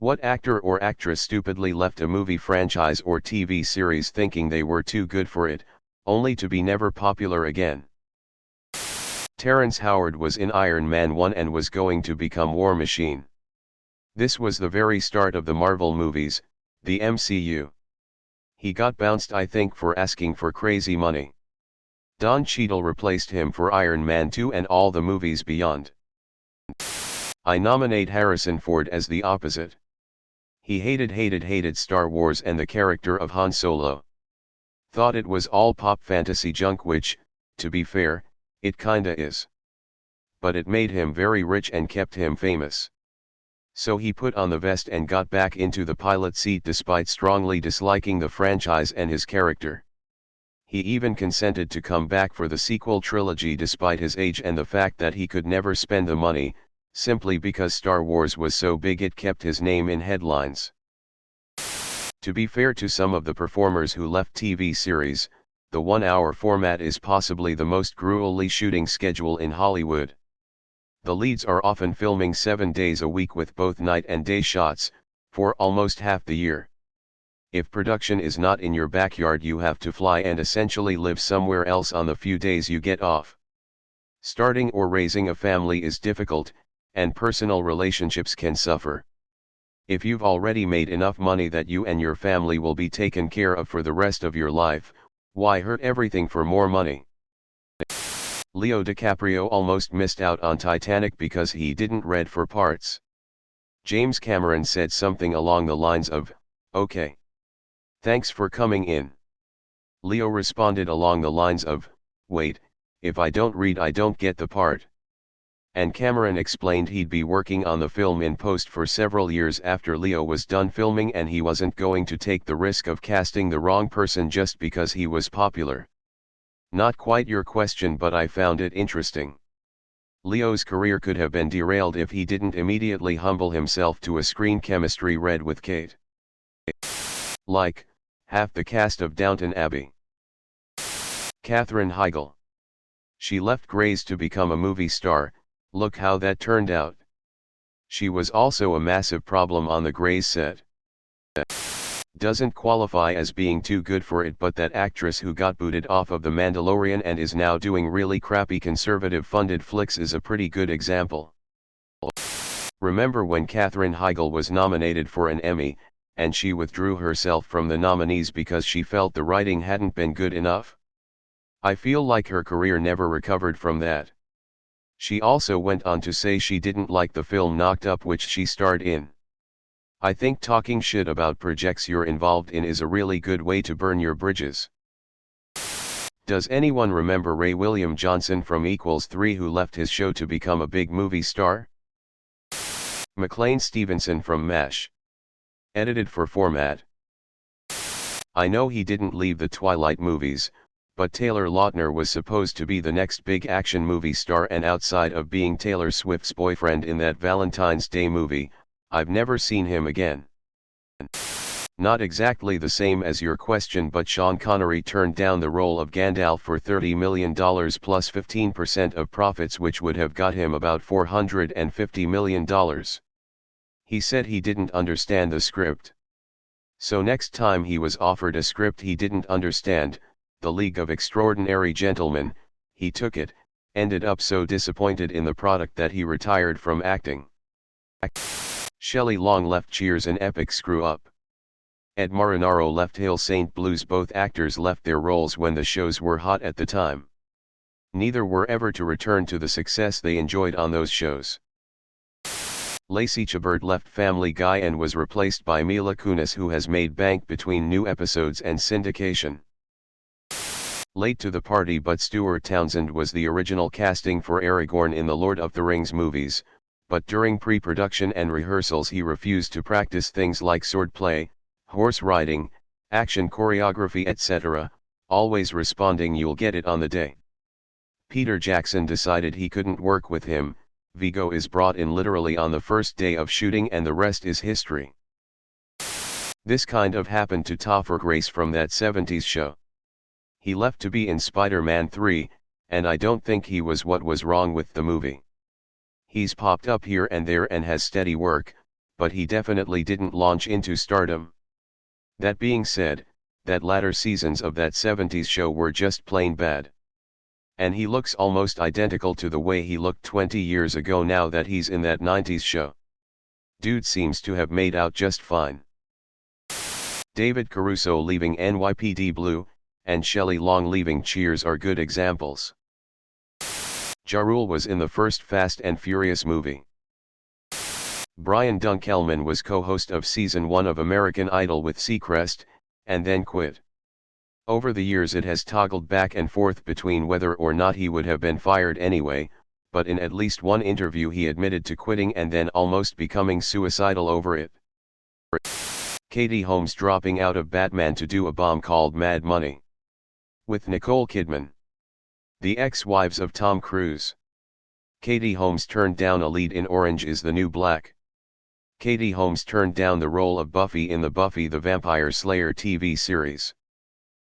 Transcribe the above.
What actor or actress stupidly left a movie franchise or TV series thinking they were too good for it, only to be never popular again? Terrence Howard was in Iron Man 1 and was going to become War Machine. This was the very start of the Marvel movies, the MCU. He got bounced, I think, for asking for crazy money. Don Cheadle replaced him for Iron Man 2 and all the movies beyond. I nominate Harrison Ford as the opposite. He hated Star Wars and the character of Han Solo. Thought it was all pop fantasy junk, which, to be fair, it kinda is. But it made him very rich and kept him famous. So he put on the vest and got back into the pilot seat despite strongly disliking the franchise and his character. He even consented to come back for the sequel trilogy despite his age and the fact that he could never spend the money, simply because Star Wars was so big it kept his name in headlines. To be fair to some of the performers who left TV series, the 1-hour format is possibly the most grueling shooting schedule in Hollywood. The leads are often filming 7 days a week with both night and day shots, for almost half the year. If production is not in your backyard, you have to fly and essentially live somewhere else on the few days you get off. Starting or raising a family is difficult, and personal relationships can suffer. If you've already made enough money that you and your family will be taken care of for the rest of your life, why hurt everything for more money? Leo DiCaprio almost missed out on Titanic because he didn't read for parts. James Cameron said something along the lines of, "Okay. Thanks for coming in." Leo responded along the lines of, "Wait, if I don't read I don't get the part." And Cameron explained he'd be working on the film in post for several years after Leo was done filming and he wasn't going to take the risk of casting the wrong person just because he was popular. Not quite your question, but I found it interesting. Leo's career could have been derailed if he didn't immediately humble himself to a screen chemistry read with Kate. Like, half the cast of Downton Abbey. Katherine Heigl. She left Grey's to become a movie star. Look how that turned out. She was also a massive problem on the Grey's set. Doesn't qualify as being too good for it, but that actress who got booted off of The Mandalorian and is now doing really crappy conservative funded flicks is a pretty good example. Remember when Katherine Heigl was nominated for an Emmy, and she withdrew herself from the nominees because she felt the writing hadn't been good enough? I feel like her career never recovered from that. She also went on to say she didn't like the film Knocked Up, which she starred in. I think talking shit about projects you're involved in is a really good way to burn your bridges. Does anyone remember Ray William Johnson from Equals 3 who left his show to become a big movie star? McLean Stevenson from MASH. Edited for format. I know he didn't leave the Twilight movies, but Taylor Lautner was supposed to be the next big action movie star, and outside of being Taylor Swift's boyfriend in that Valentine's Day movie, I've never seen him again. Not exactly the same as your question, but Sean Connery turned down the role of Gandalf for $30 million plus 15% of profits, which would have got him about $450 million. He said he didn't understand the script. So next time he was offered a script he didn't understand, The League of Extraordinary Gentlemen, he took it, ended up so disappointed in the product that he retired from acting. Shelley Long left Cheers, an epic screw-up. Ed Marinaro left Hail St. Blues. Both actors left their roles when the shows were hot at the time. Neither were ever to return to the success they enjoyed on those shows. Lacey Chabert left Family Guy and was replaced by Mila Kunis, who has made bank between new episodes and syndication. Late to the party, but Stuart Townsend was the original casting for Aragorn in the Lord of the Rings movies, but during pre-production and rehearsals he refused to practice things like swordplay, horse riding, action choreography, etc., always responding, "You'll get it on the day." Peter Jackson decided he couldn't work with him. Viggo is brought in literally on the first day of shooting and the rest is history. This kind of happened to Topher Grace from that 70s show. He left to be in Spider-Man 3, and I don't think he was what was wrong with the movie. He's popped up here and there and has steady work, but he definitely didn't launch into stardom. That being said, that latter seasons of that 70s show were just plain bad. And he looks almost identical to the way he looked 20 years ago now that he's in that 90s show. Dude seems to have made out just fine. David Caruso leaving NYPD Blue, and Shelley Long leaving Cheers are good examples. Ja Rule was in the first Fast and Furious movie. Brian Dunkelman was co-host of Season 1 of American Idol with Seacrest, and then quit. Over the years it has toggled back and forth between whether or not he would have been fired anyway, but in at least one interview he admitted to quitting and then almost becoming suicidal over it. Katie Holmes dropping out of Batman to do a bomb called Mad Money. With Nicole Kidman. The ex-wives of Tom Cruise. Katie Holmes turned down a lead in Orange is the New Black. Katie Holmes turned down the role of Buffy in the Buffy the Vampire Slayer TV series.